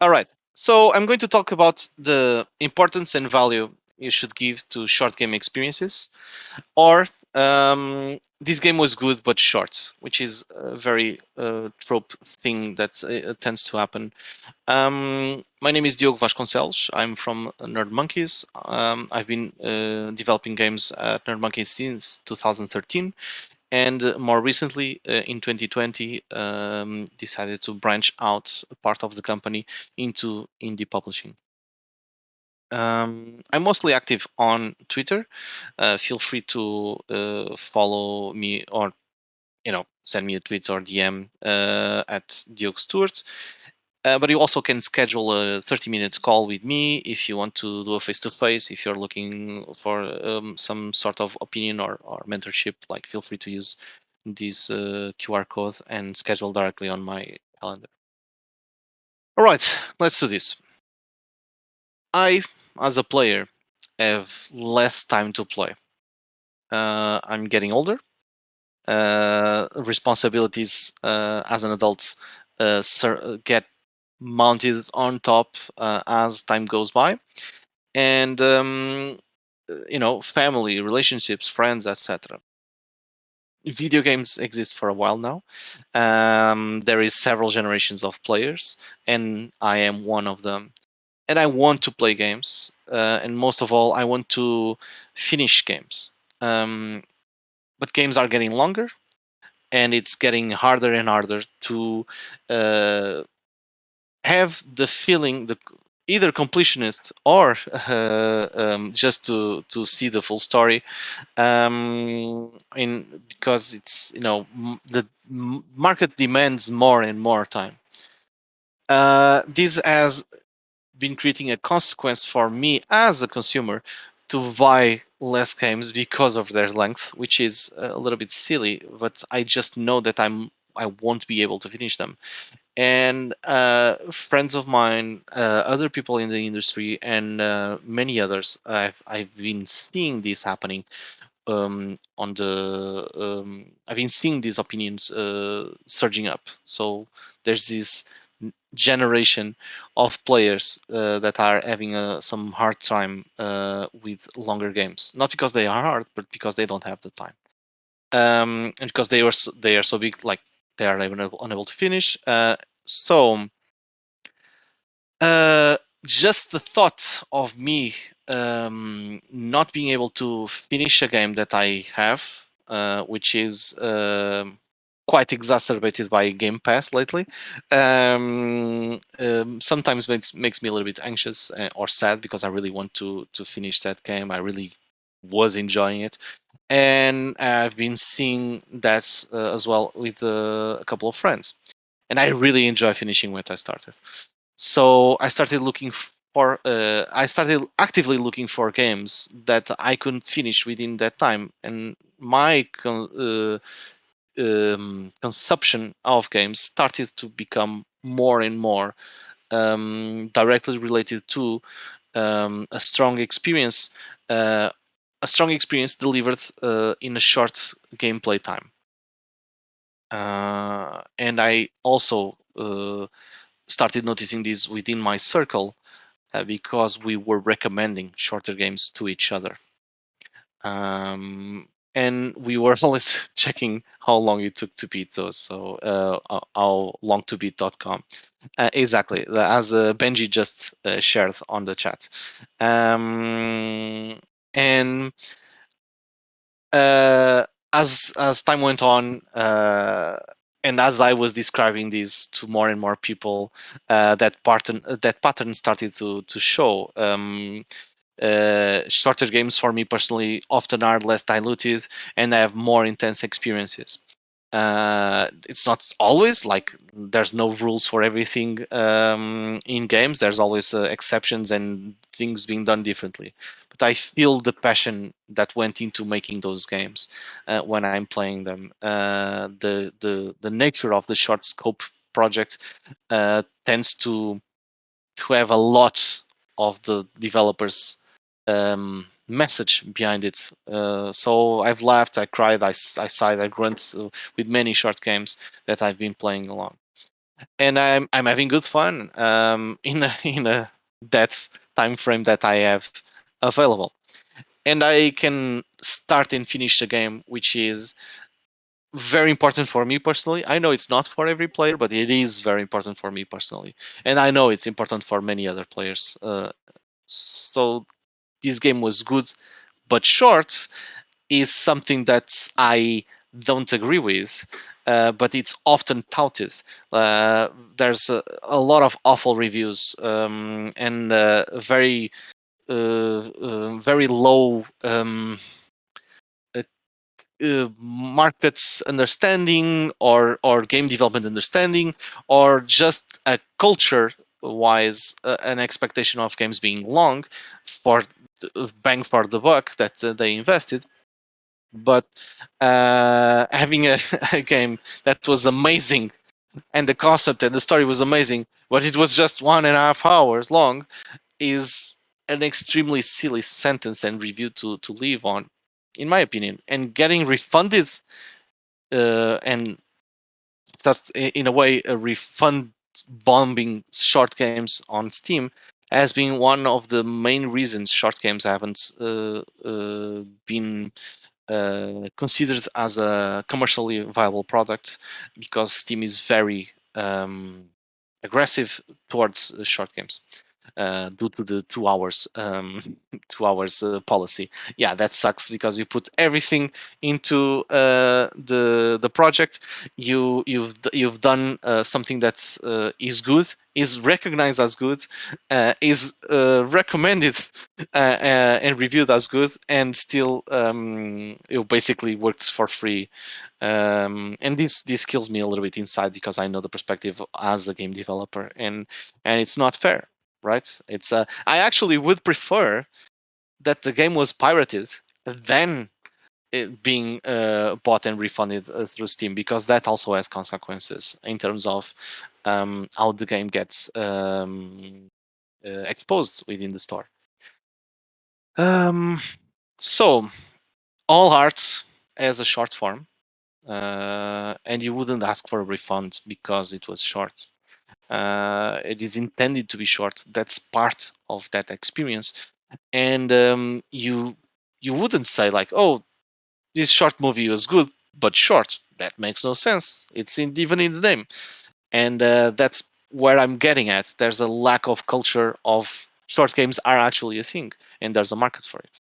All right. So I'm going to talk about the importance and value you should give to short game experiences, or this game was good but short, which is a very trope thing that tends to happen. My name is Diogo Vasconcelos. I'm from Nerd Monkeys. I've been developing games at Nerd Monkeys since 2013, and more recently, in 2020, decided to branch out a part of the company into indie publishing. I'm mostly active on Twitter. Feel free to follow me, or send me a tweet or DM at Diogo Stewart. But you also can schedule a 30-minute call with me if you want to do a face-to-face. If you're looking for some sort of opinion or mentorship, like, feel free to use this QR code and schedule directly on my calendar. All right, let's do this. I, as a player, have less time to play. I'm getting older. Responsibilities as an adult get mounted on top as time goes by, and family, relationships, friends, etc. Video games exist for a while now. There is several generations of players, and I am one of them. And I want to play games, and most of all, I want to finish games. But games are getting longer, and it's getting harder and harder to uh, have the feeling, the either completionist or just to see the full story, in because it's the market demands more and more time. This has been creating a consequence for me as a consumer to buy less games because of their length, which is a little bit silly, but I just know that I won't be able to finish them. And friends of mine, other people in the industry, and many others, I've been seeing this happening. I've been seeing these opinions surging up. So there's this generation of players that are having some hard time with longer games, not because they are hard, but because they don't have the time, and because they are so big, like they are unable to finish. So uh, just the thought of me not being able to finish a game that I have, which is quite exacerbated by Game Pass lately, sometimes makes me a little bit anxious or sad, because I really want to finish that game. I really was enjoying it, and I've been seeing that as well with a couple of friends, and I really enjoy finishing what I started. So I started actively looking for games that I couldn't finish within that time, and my consumption of games started to become more and more directly related to a strong experience, uh, delivered in a short gameplay time. And I also started noticing this within my circle, because we were recommending shorter games to each other. And we were always checking how long it took to beat those. So how long to beat.com. Exactly, as Benji just shared on the chat. And uh, as time went on, and as I was describing this to more and more people, that pattern started to show. Shorter games for me personally often are less diluted, and I have more intense experiences. It's not always like there's no rules for everything in games. There's always exceptions and things being done differently. But I feel the passion that went into making those games when I'm playing them. The nature of the short scope project tends to have a lot of the developers message behind it. So I've laughed, I cried, I sighed, I grunted with many short games that I've been playing along. and I'm having good fun in a that time frame that I have available, and I can start and finish the game, which is very important for me personally. I know it's not for every player, but it is very important for me personally, and I know it's important for many other players. So this game was good, but short is something that I don't agree with, but it's often touted. Uh, there's a lot of awful reviews and very low uh, markets understanding or game development understanding or just a culture wise an expectation of games being long for bang for the buck that they invested, but having a game that was amazing and the concept and the story was amazing, but it was just 1.5 hours long, is an extremely silly sentence and review to live on, in my opinion. And getting refunded and start in a way a refund bombing short games on Steam has been one of the main reasons short games haven't been considered as a commercially viable product, because Steam is very aggressive towards short games due to the 2 hours 2 hours policy. Yeah, that sucks because you put everything into the project. You've done something that is good, is recognized as good, is recommended and reviewed as good, and still it basically works for free. And this kills me a little bit inside because I know the perspective as a game developer, and it's not fair, right? It's I actually would prefer that the game was pirated than it being bought and refunded through Steam, because that also has consequences in terms of how the game gets exposed within the store. Um, so all art as a short form, and you wouldn't ask for a refund because it was short. It is intended to be short. That's part of that experience, and you wouldn't say like, "Oh, this short movie was good, but short." That makes no sense. It's even in the name, and that's where I'm getting at. There's a lack of culture of short games are actually a thing, and there's a market for it.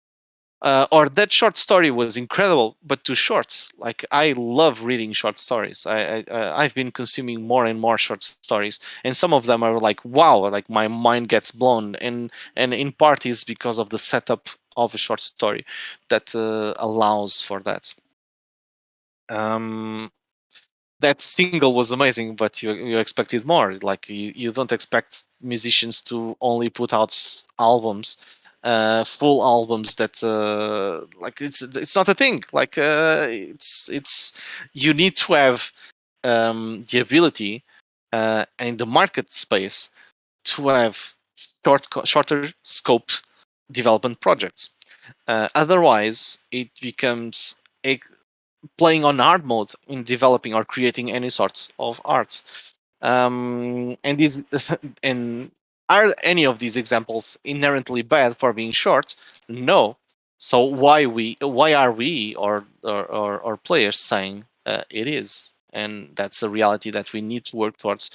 Or that short story was incredible but too short. Like, I love reading short stories. I've been consuming more and more short stories, and some of them are like, wow, like my mind gets blown, and in part is because of the setup of a short story that allows for that. um that single was amazing, but you expected more. Like, you don't expect musicians to only put out albums, full albums that like it's not a thing. Like, it's you need to have the ability and the market space to have shorter scope development projects. Otherwise, it becomes a playing on hard mode in developing or creating any sorts of art. And these and are any of these examples inherently bad for being short? No. So why are we or players saying it is? And that's a reality that we need to work towards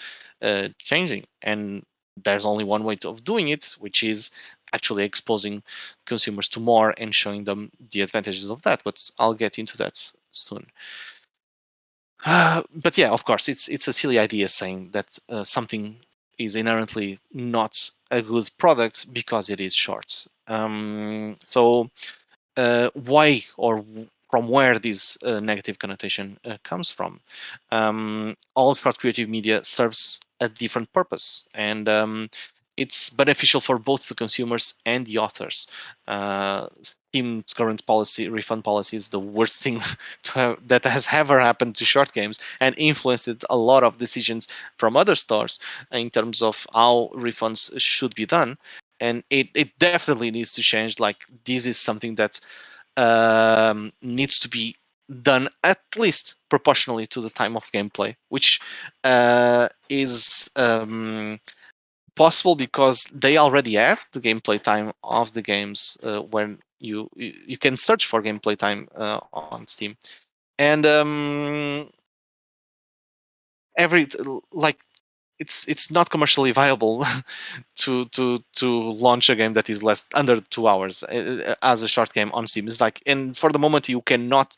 changing. And there's only one way of doing it, which is actually exposing consumers to more and showing them the advantages of that. But I'll get into that soon. But yeah, of course, it's a silly idea saying that something is inherently not a good product because it is short. So why or from where this negative connotation comes from? All short creative media serves a different purpose, and it's beneficial for both the consumers and the authors. Steam's current policy, refund policy, is the worst thing that has ever happened to short games, and influenced a lot of decisions from other stores in terms of how refunds should be done. And it definitely needs to change. Like, this is something that needs to be done at least proportionally to the time of gameplay, which is possible because they already have the gameplay time of the games when you can search for gameplay time on Steam, and every like it's not commercially viable to launch a game that is less under 2 hours as a short game on Steam. It's like, and for the moment you cannot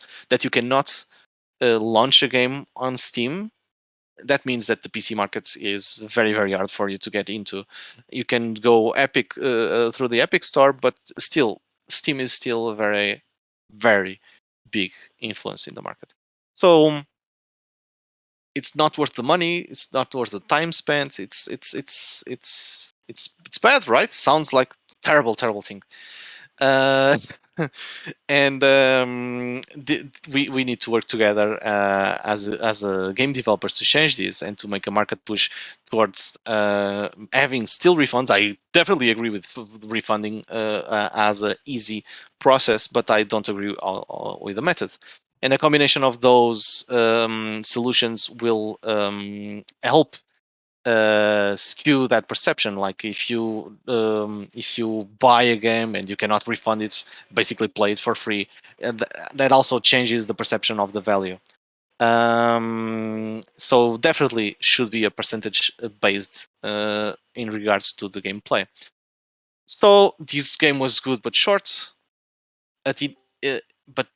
launch a game on Steam. That means that the PC market is very hard for you to get into. You can go Epic through the Epic Store, but still, Steam is still a very big influence in the market. So it's not worth the money. It's not worth the time spent. It's bad, right? Sounds like terrible thing. Uh, and we need to work together as a game developers to change this and to make a market push towards having still refunds. I definitely agree with refunding as an easy process, but I don't agree with the method. And a combination of those solutions will help skew that perception. Like if you buy a game and you cannot refund it, basically play it for free, and that also changes the perception of the value. So definitely should be a percentage based in regards to the gameplay. So this game was good but short. At it, but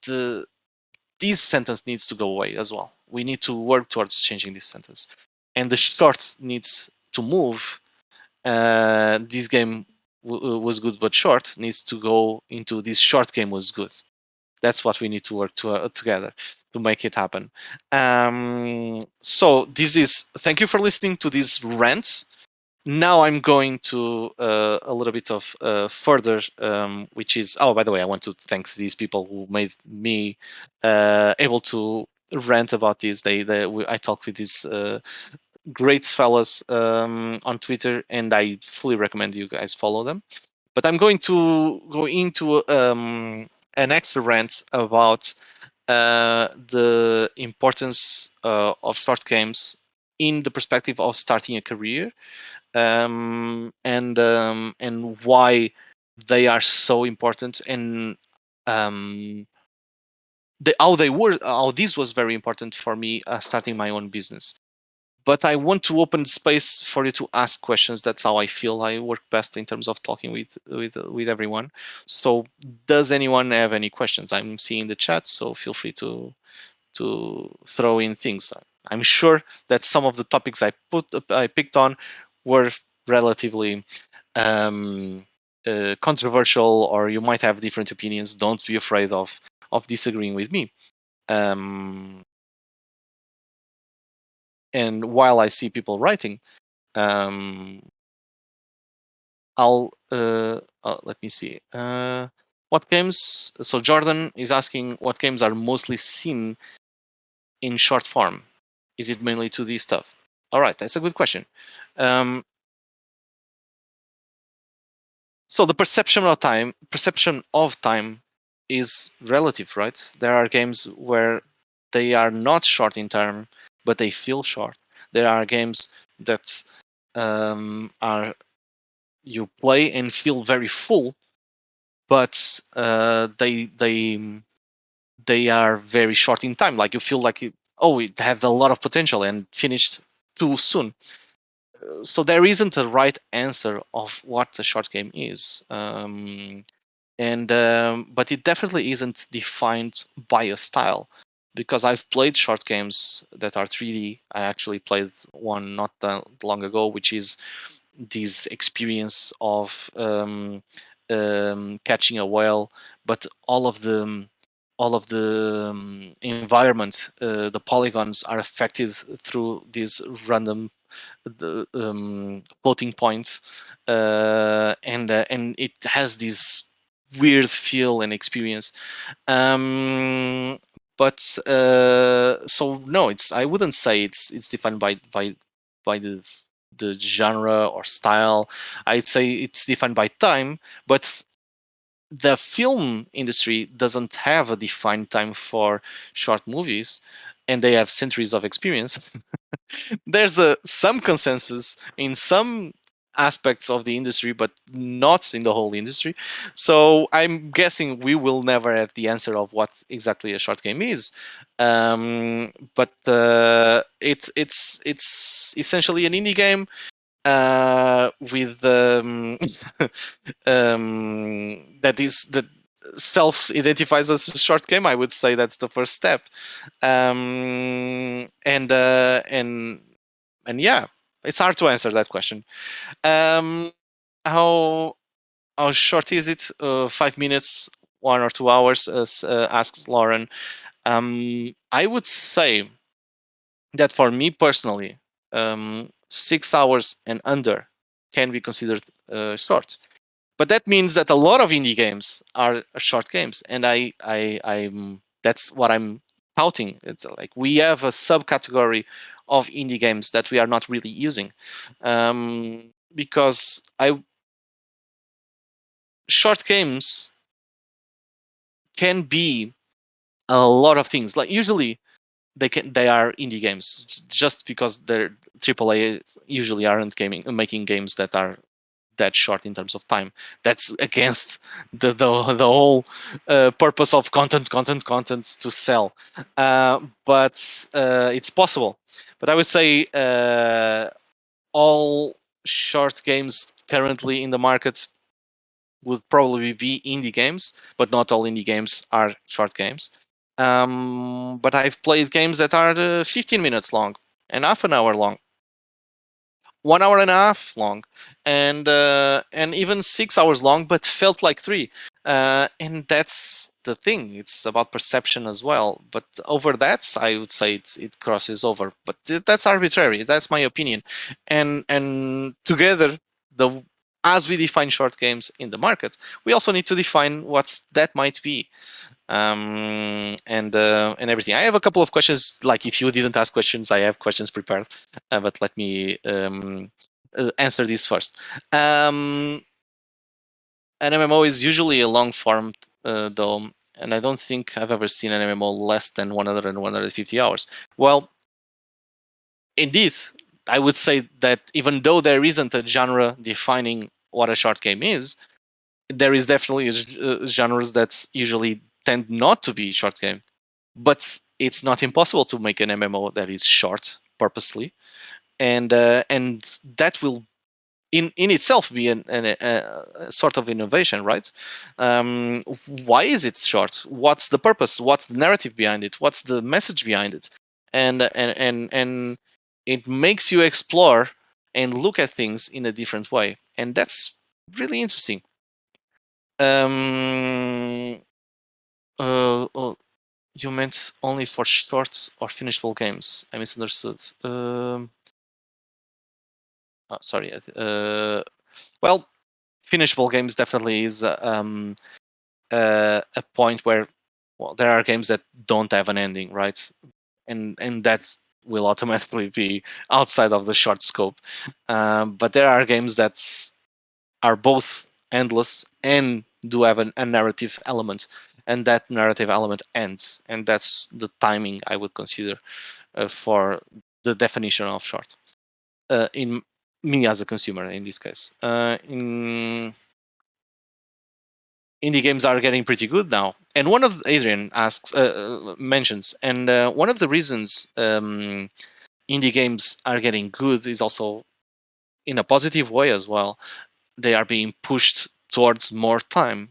this sentence needs to go away as well. We need to work towards changing this sentence, and the short needs to move. This game was good but short needs to go into this short game was good. That's what we need to work together to make it happen. So this is, thank you for listening to this rant. Now I'm going to a little bit of further, which is, oh, by the way, I want to thank these people who made me able to rant about this. I talked with these great fellas on Twitter, and I fully recommend you guys follow them. But I'm going to go into an extra rant about the importance of short games in the perspective of starting a career, and why they are so important, and how this was very important for me starting my own business. But I want to open space for you to ask questions. That's how I feel I work best in terms of talking with everyone. So, does anyone have any questions? I'm seeing the chat, so feel free to throw in things. I'm sure that some of the topics I picked on were relatively um, controversial, or you might have different opinions. Don't be afraid of disagreeing with me. Um, and while I see people writing, um, let me see. What games? So Jordan is asking what games are mostly seen in short form. Is it mainly 2D stuff? All right, that's a good question. Um, so the perception of time is relative, right? There are games where they are not short in term, but they feel short. There are games that are you play and feel very full, but they are very short in time. Like you feel like it has a lot of potential and finished too soon. So there isn't a right answer of what a short game is, and but it definitely isn't defined by a style. Because I've played short games that are 3D. I actually played one not that long ago, which is this experience of catching a whale, but all of the environment, the polygons are affected through these random floating points, and it has this weird feel and experience. Um, but so no, I wouldn't say it's defined by the genre or style. I'd say it's defined by time, but the film industry doesn't have a defined time for short movies, and they have centuries of experience. There's some consensus in some aspects of the industry, but not in the whole industry. So I'm guessing we will never have the answer of what exactly a short game is. But it's essentially an indie game with that self identifies as a short game. I would say that's the first step. um and uh and and yeah, it's hard to answer that question. um how how short is it? 5 minutes, 1 or 2 hours, asks Lauren. I would say that for me personally, 6 hours and under can be considered short. But that means that a lot of indie games are short games, and I'm that's what I'm touting. It's like we have a subcategory of indie games that we are not really using, because I short games can be a lot of things. Like usually they are indie games just because they're AAA usually aren't gaming making games that are that short in terms of time. That's against the whole purpose of content to sell. But it's possible. But I would say all short games currently in the market would probably be indie games, but not all indie games are short games. But I've played games that are 15 minutes long and half an hour long, 1 hour and a half long, and even 6 hours long, but felt like three. And that's the thing. It's about perception as well. But over that, I would say it crosses over. But that's arbitrary. That's my opinion. And together, the as we define short games in the market, we also need to define what that might be, and everything. I have a couple of questions. Like if you didn't ask questions, I have questions prepared, but let me answer this first. An MMO is usually a long form, though, and I don't think I've ever seen an MMO less than 100 and 150 hours. Well, indeed, I would say that even though there isn't a genre defining what a short game is, there is definitely genres that usually tend not to be short game. But it's not impossible to make an MMO that is short purposely, and that will in itself be a sort of innovation, right? Why is it short? What's the purpose? What's the narrative behind it? What's the message behind it? And it makes you explore and look at things in a different way, and that's really interesting. Um, oh, you meant only for short or finishable games. I misunderstood. Sorry. Well, finishable games definitely is a point where, well, there are games that don't have an ending, right? And that will automatically be outside of the short scope. But there are games that are both endless and do have a narrative element, and that narrative element ends, and that's the timing I would consider for the definition of short. In me as a consumer, in this case, in indie games are getting pretty good now. And one of Adrian asks mentions, and one of the reasons indie games are getting good is also in a positive way as well. They are being pushed towards more time.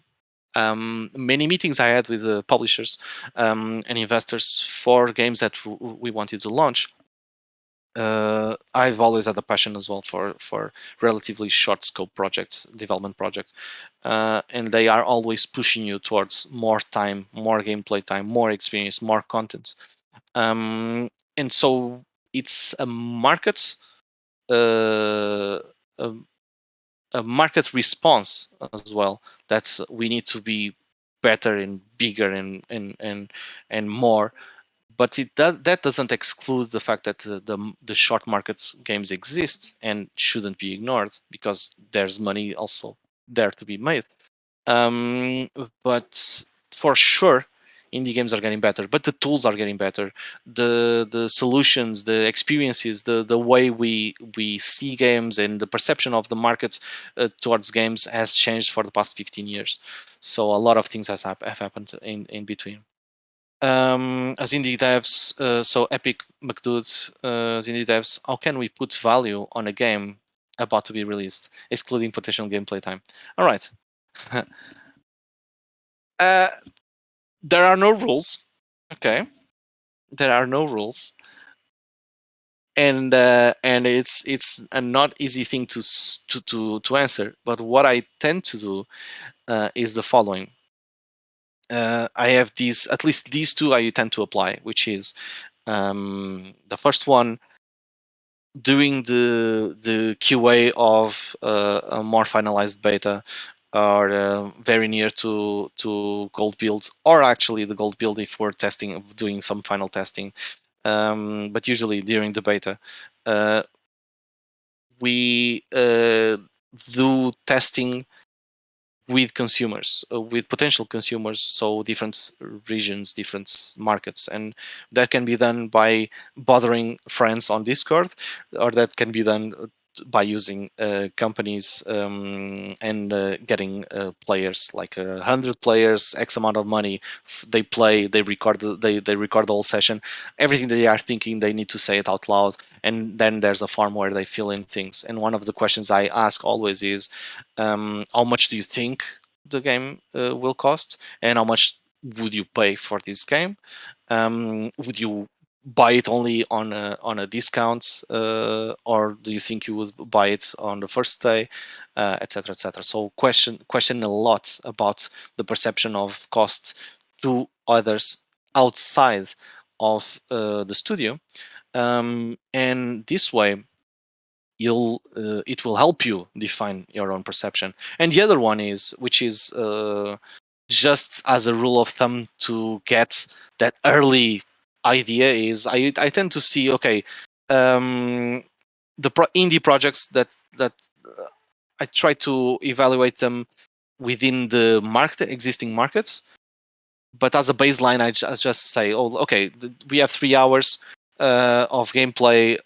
Many meetings I had with publishers and investors for games that we wanted to launch. I've always had a passion as well for relatively short scope projects, development projects, and they are always pushing you towards more time, more gameplay time, more experience, more content, and so it's uh, a, a market response as well. That we need to be better and bigger and more, but that doesn't exclude the fact that the short markets games exist and shouldn't be ignored, because there's money also there to be made. Um, but for sure, indie games are getting better. But the tools are getting better. The solutions, the experiences, the way we see games and the perception of the market towards games has changed for the past 15 years. So a lot of things have happened in between. As indie devs, so Epic McDude, as indie devs, how can we put value on a game about to be released, excluding potential gameplay time? All right. uh, there are no rules. Okay, there are no rules, and it's a not easy thing to answer. But what I tend to do is the following. I have these, at least these two I tend to apply, which is the first one, doing the QA of a more finalized beta, or very near to gold builds, or actually the gold build if we're testing, doing some final testing. But usually during the beta, uh, we do testing with consumers, with potential consumers, so different regions, different markets, and that can be done by bothering friends on Discord, or that can be done by using companies, and getting players, like 100 players, X amount of money. They play, they record, they record the whole session, everything they are thinking, they need to say it out loud, and then there's a form where they fill in things. And one of the questions I ask always is, how much do you think the game will cost, and how much would you pay for this game? Would you buy it only on a discount, or do you think you would buy it on the first day, etc., etc.? So question a lot about the perception of cost to others outside of the studio, and this way you'll it will help you define your own perception. And the other one is, which is just as a rule of thumb to get that early idea, is I tend to see, okay, um, the indie projects that uh, I try to evaluate them within the market, existing markets. But as a baseline, I just say, oh, okay, we have 3 hours of gameplay,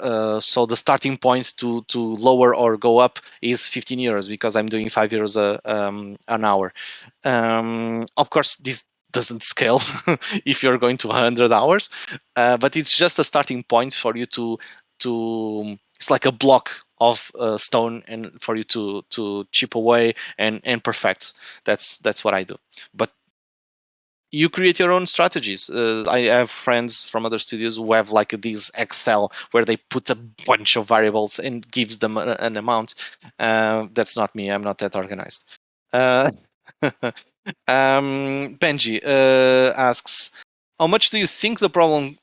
so the starting point to lower or go up is 15 euros, because I'm doing 5 euros an hour. Of course, this doesn't scale if you're going to 100 hours, but it's just a starting point for you to it's like a block of stone, and for you to chip away and perfect. That's what I do. But you create your own strategies. I have friends from other studios who have like these Excel where they put a bunch of variables and gives them an amount. That's not me. I'm not that organized. Uh, Benji asks, how much do you think the problem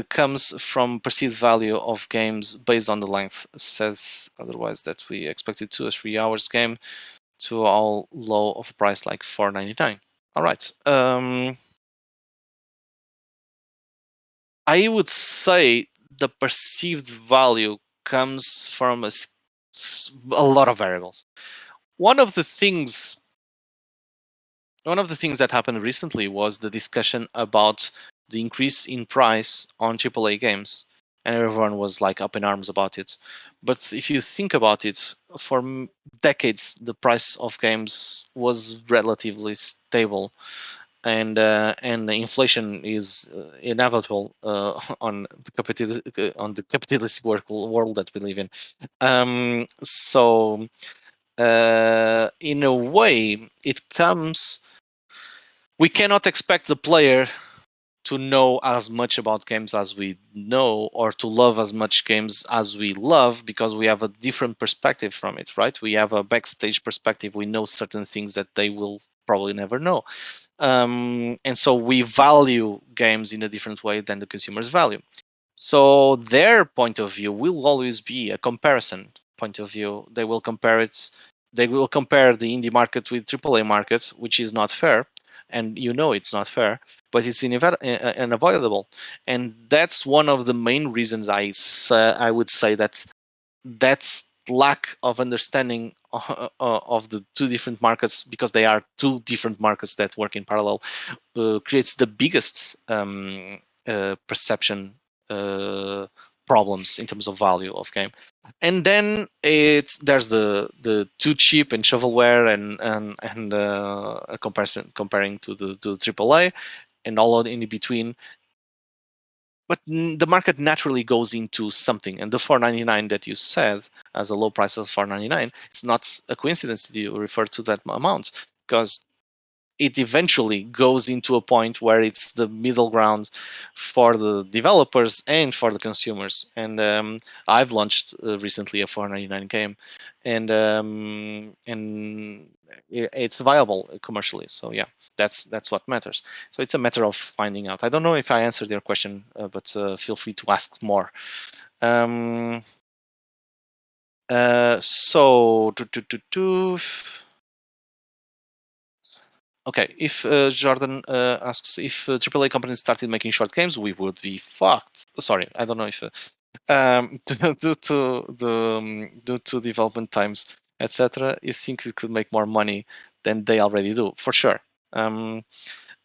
comes from perceived value of games based on the length? Says otherwise that we expected 2 or 3 hours game to all low of a price like 4.99. All right. I would say the perceived value comes from a lot of variables. One of the things one of the things that happened recently was the discussion about the increase in price on AAA games, and everyone was like up in arms about it. But if you think about it, for decades the price of games was relatively stable, and the inflation is inevitable on the capitalistic world that we live in. So in a way, it comes. We cannot expect the player to know as much about games as we know, or to love as much games as we love, because we have a different perspective from it, right? We have a backstage perspective. We know certain things that they will probably never know, and so we value games in a different way than the consumers value. So their point of view will always be a comparison point of view. They will compare it. They will compare the indie market with AAA markets, which is not fair, and you know it's not fair, but it's unavoidable. And that's one of the main reasons I would say that that's lack of understanding of the two different markets, because they are two different markets that work in parallel, creates the biggest perception uh, problems in terms of value of game. And then there's the too cheap and shovelware and a comparison comparing to the AAA and all in between. But the market naturally goes into something, and the 499 that you said as a low price of 499, it's not a coincidence that you refer to that amount, because it eventually goes into a point where it's the middle ground for the developers and for the consumers. And I've launched recently a 499 game, and it's viable commercially. So yeah, that's what matters. So it's a matter of finding out. I don't know if I answered your question, but feel free to ask more. Um, so Okay, if Jordan asks if AAA companies started making short games, we would be fucked. Sorry, I don't know if due to development times, etc. You think it could make more money than they already do, for sure. Um,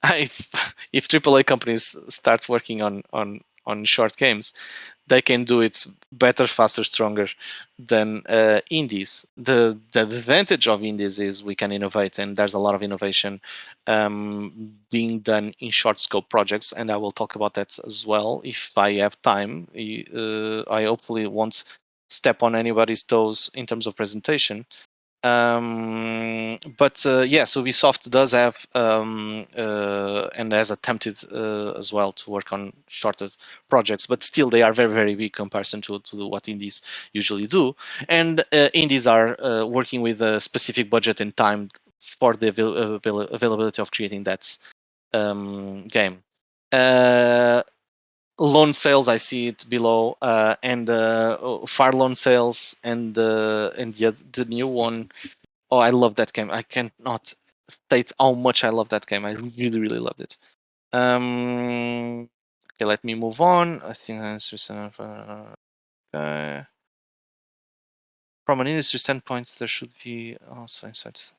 if AAA companies start working on short games, they can do it better, faster, stronger than indies. The advantage of indies is we can innovate, and there's a lot of innovation being done in short scope projects, and I will talk about that as well if I have time. I hopefully won't step on anybody's toes in terms of presentation. But yes, Ubisoft does have and has attempted as well to work on shorter projects, but still they are very, very big comparison to what indies usually do. And indies are working with a specific budget and time for the availability of creating that game. Loan sales, I see it below, and Fire Loan sales, and the new one. Oh, I love that game. I cannot state how much I love that game. I really, really loved it. Okay, let me move on. I think that's just okay. From an industry standpoint, there should be also insights,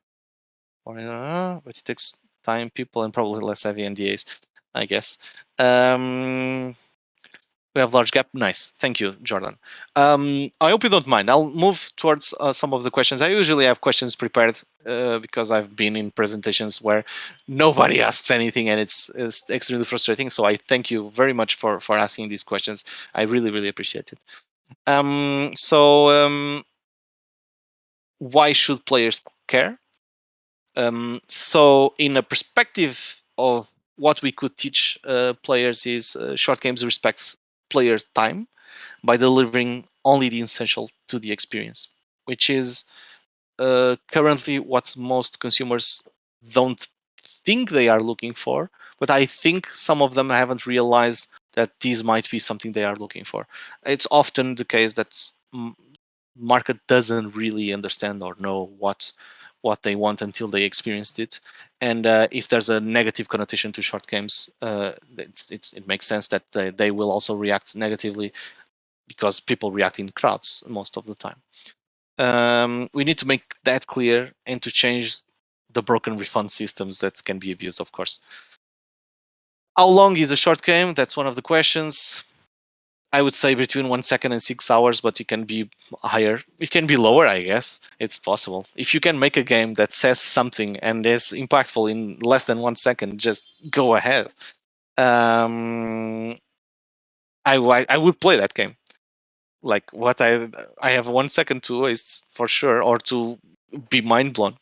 but it takes time, people, and probably less heavy NDAs, I guess. We have large gap. Nice. Thank you, Jordan. I hope you don't mind. I'll move towards some of the questions. I usually have questions prepared because I've been in presentations where nobody asks anything, and it's extremely frustrating. So I thank you very much for asking these questions. I really, really appreciate it. Why should players care? So in a perspective of what we could teach players is short games respects players' time by delivering only the essential to the experience, which is currently what most consumers don't think they are looking for. But I think some of them haven't realized that these might be something they are looking for. It's often the case that market doesn't really understand or know what they want until they experienced it. And if there's a negative connotation to short games, it makes sense that they will also react negatively, because people react in crowds most of the time. We need to make that clear and to change the broken refund systems that can be abused, of course. How long is a short game? That's one of the questions. I would say between 1 second and 6 hours, but it can be higher. It can be lower, I guess. It's possible. If you can make a game that says something and is impactful in less than 1 second, just go ahead. I would play that game. Like what I have 1 second to waste for sure, or to be mind blown.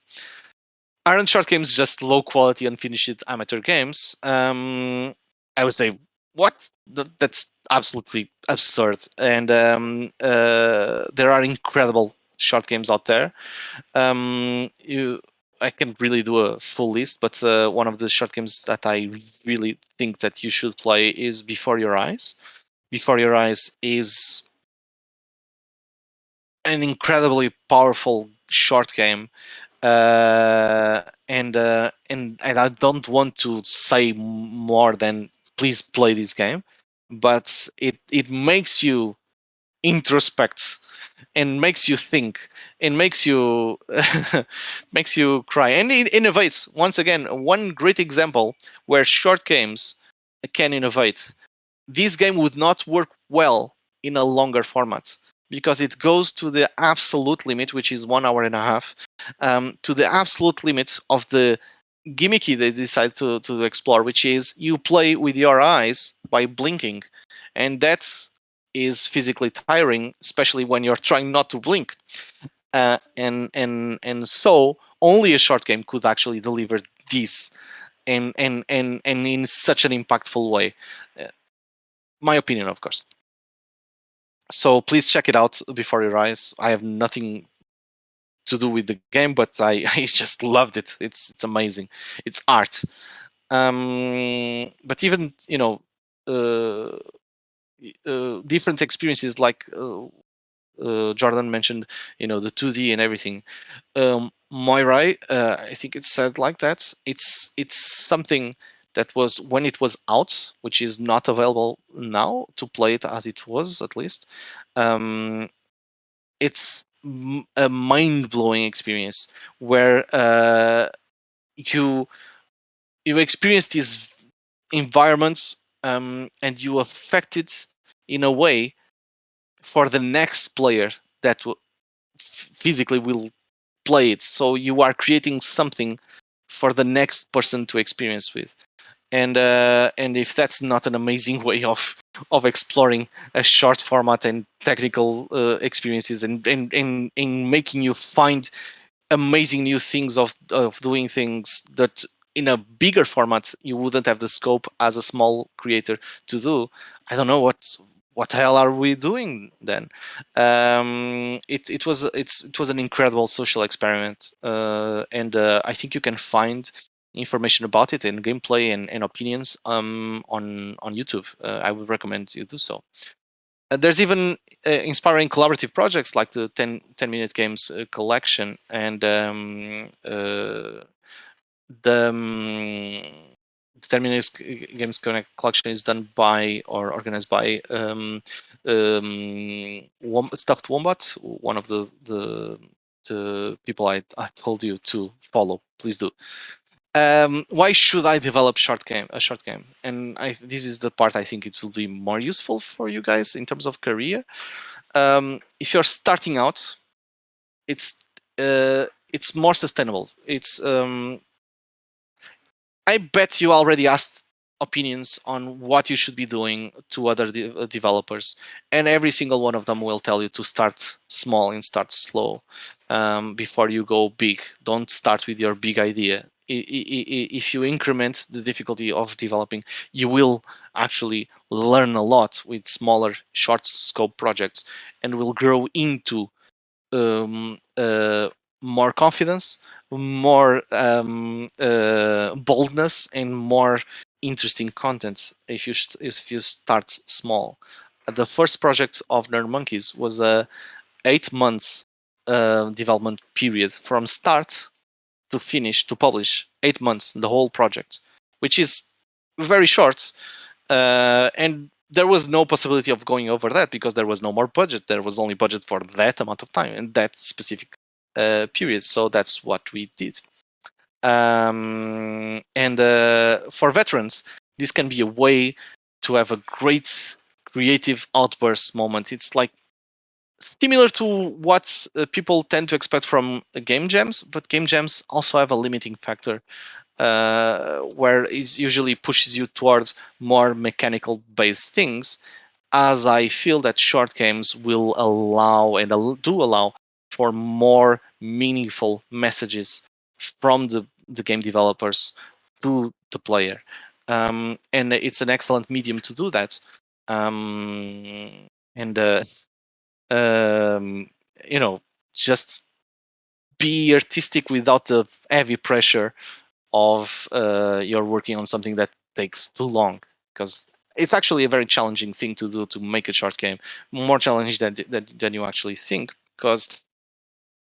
Aren't short games just low quality unfinished amateur games? I would say what? That's absolutely absurd. And there are incredible short games out there. I can't really do a full list, but one of the short games that I really think that you should play is Before Your Eyes. Before Your Eyes is an incredibly powerful short game, and I don't want to say more than please play this game, but it makes you introspect and makes you think and makes you makes you cry, and it innovates. Once again, one great example where short games can innovate. This game would not work well in a longer format because it goes to the absolute limit, which is 1 hour and a half, to the absolute limit of the gimmicky they decide to explore, which is you play with your eyes by blinking, and that is physically tiring, especially when you're trying not to blink. And so only a short game could actually deliver this, and in such an impactful way. Uh, my opinion, of course. So please check it out before your eyes. I have nothing to do with the game, but I just loved it. It's amazing. It's art. But even uh, different experiences like Jordan mentioned, the 2D and everything. Moirai, I think it's said like that. It's something that was when it was out, which is not available now to play it as it was, at least. Um, it's a mind blowing experience where you you experience these environments, and you affect it in a way for the next player that physically will play it. So you are creating something for the next person to experience with. And if that's not an amazing way of exploring a short format and technical experiences, and making you find amazing new things of doing things that in a bigger format you wouldn't have the scope as a small creator to do. I don't know what the hell are we doing then. It was an incredible social experiment, and I think you can find information about it and gameplay and opinions on YouTube. I would recommend you do so. There's even inspiring collaborative projects like the 10 minute games collection, and the 10 minutes games collection is done by or organized by Stuffed Wombat, one of the people I told you to follow. Please do. Why should I develop a short game? And this is the part I think it will be more useful for you guys in terms of career. If you're starting out, it's more sustainable. I bet you already asked opinions on what you should be doing to other developers, and every single one of them will tell you to start small and start slow before you go big. Don't start with your big idea. If you increment the difficulty of developing, you will actually learn a lot with smaller, short scope projects, and will grow into um, uh, more confidence, more boldness, and more interesting content if you start small. The first project of Nerd Monkeys was a 8 months development period from start to finish to publish. 8 months, the whole project, which is very short, and there was no possibility of going over that because there was no more budget. There was only budget for that amount of time and that specific period. So that's what we did. And for veterans, this can be a way to have a great creative outburst moment. It's like similar to what people tend to expect from game jams, but game jams also have a limiting factor where it usually pushes you towards more mechanical based things, as I feel that short games will allow and do allow for more meaningful messages from the game developers to the player. And it's an excellent medium to do that. And um, you know, just be artistic without the heavy pressure of you're working on something that takes too long, because it's actually a very challenging thing to do, to make a short game, more challenging than you actually think, because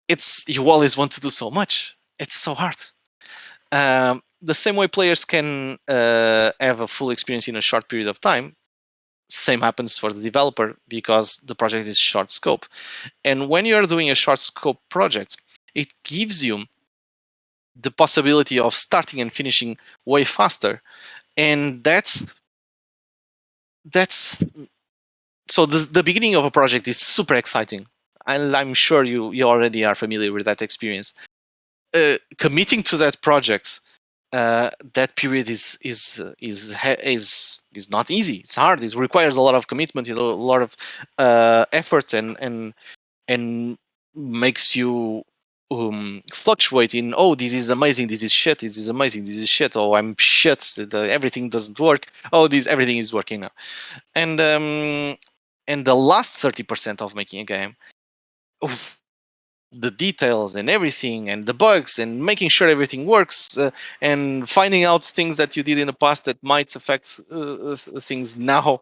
it's you always want to do so much. It's so hard. The same way players can have a full experience in a short period of time, Same happens for the developer because the project is short scope. And when you're doing a short scope project, it gives you the possibility of starting and finishing way faster. And that's so the beginning of a project is super exciting. And I'm sure you already are familiar with that experience. Committing to that project, that period is not easy. It's hard. It requires a lot of commitment, a lot of effort, and makes you fluctuate in, oh, this is amazing, this is shit, this is amazing, this is shit, oh, I'm shit, everything doesn't work, oh, this everything is working now. And the last 30% of making a game, oof, the details and everything and the bugs and making sure everything works, and finding out things that you did in the past that might affect things now,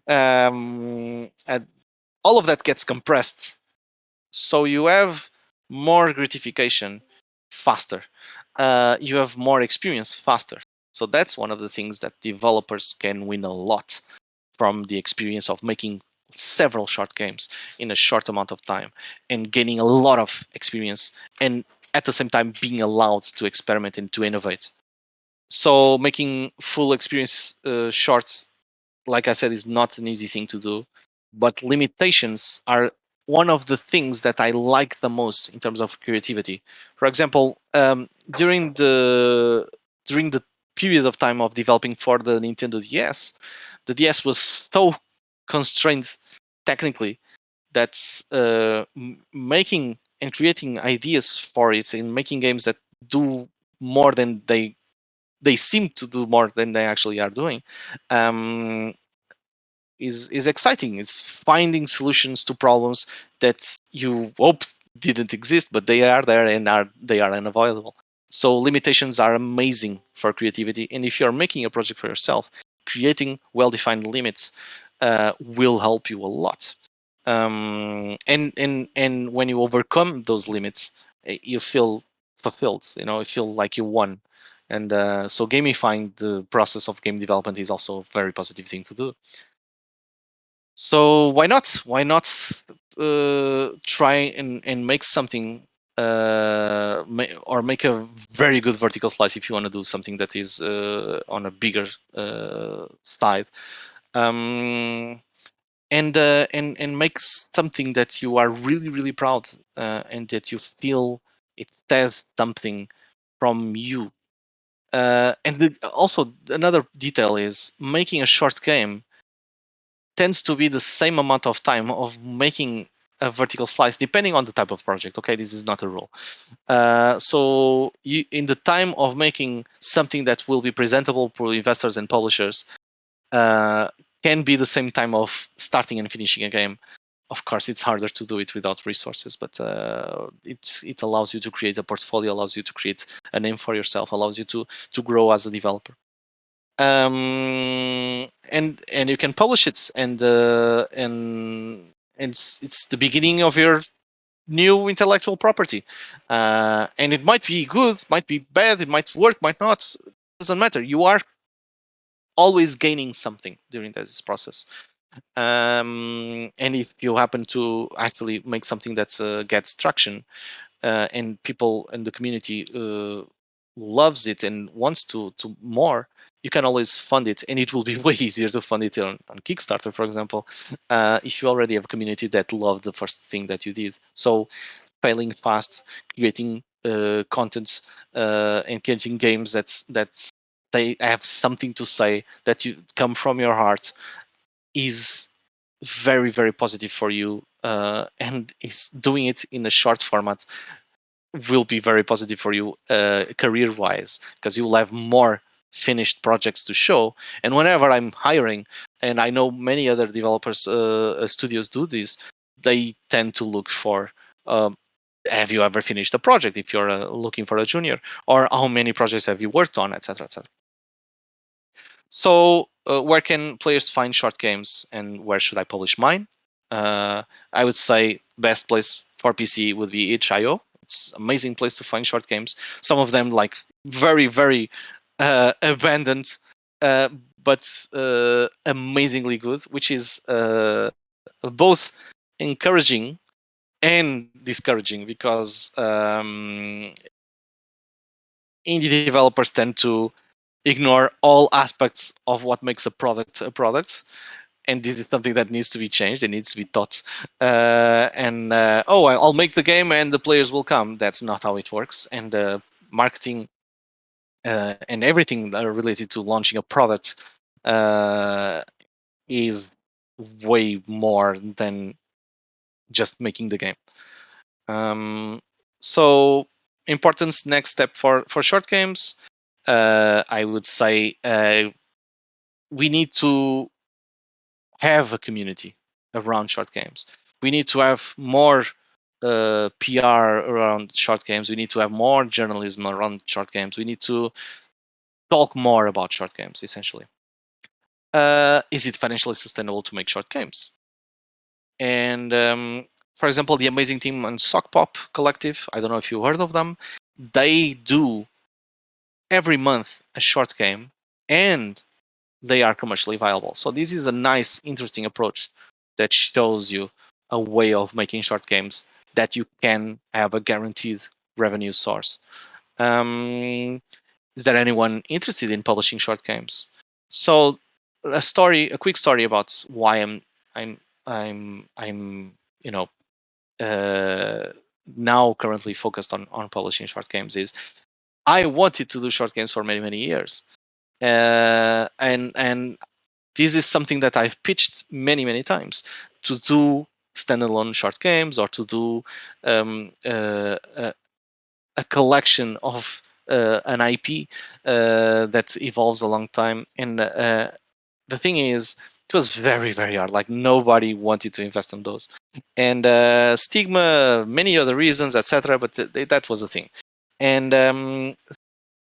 and all of that gets compressed, so you have more gratification faster. You have more experience faster. So that's one of the things that developers can win a lot from the experience of making several short games in a short amount of time and gaining a lot of experience, and at the same time being allowed to experiment and to innovate. So making full experience shorts, like I said, is not an easy thing to do, but limitations are one of the things that I like the most in terms of creativity. For example, during the period of time of developing for the Nintendo DS, the DS was so constrained technically that making and creating ideas for it and making games that do more than they seem to do more than they actually are doing, um, is exciting. It's finding solutions to problems that you hope didn't exist, but they are there and they are unavoidable. So limitations are amazing for creativity. And if you're making a project for yourself, creating well-defined limits will help you a lot. And when you overcome those limits, you feel fulfilled. You feel like you won. And so gamifying the process of game development is also a very positive thing to do. So why not? Why not try and make something, or make a very good vertical slice if you want to do something that is on a bigger side, um, and make something that you are really really proud, and that you feel it says something from you. Also, another detail is making a short game tends to be the same amount of time of making a vertical slice, depending on the type of project. Okay, this is not a rule. So in the time of making something that will be presentable for investors and publishers, uh, can be the same time of starting and finishing a game. Of course, it's harder to do it without resources, but it allows you to create a portfolio, allows you to create a name for yourself, allows you to grow as a developer. And you can publish it, and it's the beginning of your new intellectual property, and it might be good, might be bad, it might work, might not, doesn't matter. You are always gaining something during this process. And if you happen to actually make something that gets traction, and people in the community loves it and wants to more, you can always fund it, and it will be way easier to fund it on Kickstarter, for example, if you already have a community that loved the first thing that you did. So failing fast, creating content, and creating games that's they have something to say, that you come from your heart, is very very positive for you, and is doing it in a short format will be very positive for you, career wise, because you will have more finished projects to show. And whenever I'm hiring, and I know many other developers, studios do this, they tend to look for, have you ever finished a project if you're looking for a junior, or how many projects have you worked on, etc, etc. So where can players find short games, and where should I publish mine? I would say best place for PC would be itch.io. It's an amazing place to find short games. Some of them like very very abandoned, uh, but amazingly good, which is both encouraging and discouraging, because indie developers tend to ignore all aspects of what makes a product, and this is something that needs to be changed. It needs to be taught. I'll make the game and the players will come. That's not how it works. And marketing and everything related to launching a product uh, is way more than just making the game. So importance next step for short games, I would say we need to have a community around short games. We need to have more PR around short games. We need to have more journalism around short games. We need to talk more about short games, essentially. Is it financially sustainable to make short games? And for example, the amazing team on Sock Pop Collective, I don't know if you heard of them, they do every month a short game, and they are commercially viable. So this is a nice, interesting approach that shows you a way of making short games that you can have a guaranteed revenue source. Is there anyone interested in publishing short games? So a quick story about why I'm you know uh, now currently focused on publishing short games is I wanted to do short games for many years, and this is something that I've pitched many times, to do standalone short games, or to do a collection of an IP that evolves a long time. And the thing is, it was very hard. Like, nobody wanted to invest in those, and stigma, many other reasons, etc. But that was the thing. And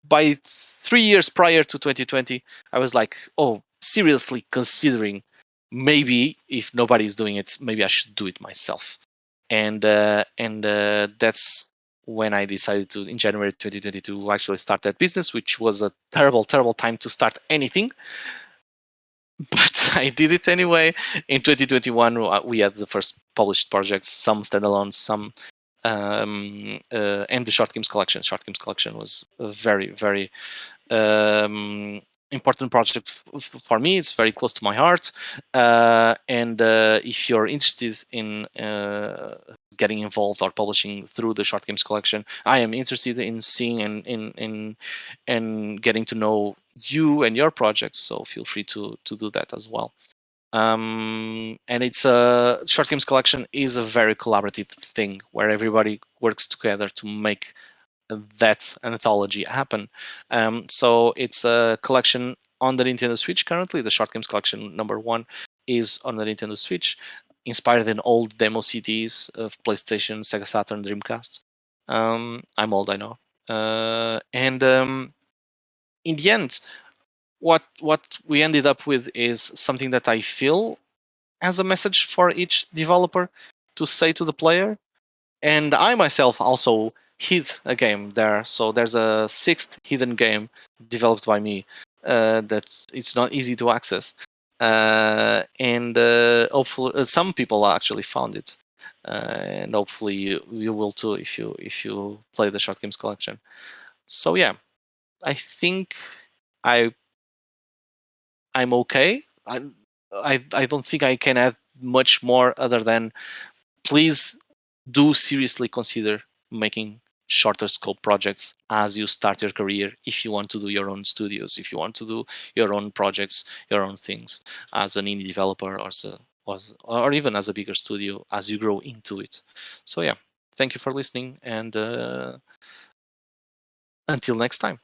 by 3 years prior to 2020, I was like, oh, seriously considering, maybe if nobody's doing it, maybe I should do it myself. And that's when I decided to, in January 2022, actually start that business, which was a terrible time to start anything. But I did it anyway. In 2021, we had the first published projects, some standalones, some and the short games collection. Short games collection was a very um, important project for me. It's very close to my heart. And if you're interested in getting involved or publishing through the short games collection, I am interested in seeing and getting to know you and your projects. So feel free to do that as well. And it's a short games collection is a very collaborative thing where everybody works together to make that anthology happen. So it's a collection on the Nintendo Switch currently. The short games collection #1 is on the Nintendo Switch, inspired in old demo CDs of PlayStation, Sega Saturn, Dreamcast. I'm old, I know. And in the end, what we ended up with is something that I feel as a message for each developer to say to the player. And I myself also hid a game there. So there's a sixth hidden game developed by me that it's not easy to access. And hopefully, some people actually found it, and hopefully you will too if you play the short games collection. So yeah, I think I I'm okay. I don't think I can add much more other than, please do seriously consider making shorter scope projects as you start your career, if you want to do your own studios, if you want to do your own projects, your own things as an indie developer, or even as a bigger studio as you grow into it. So yeah, thank you for listening, and until next time.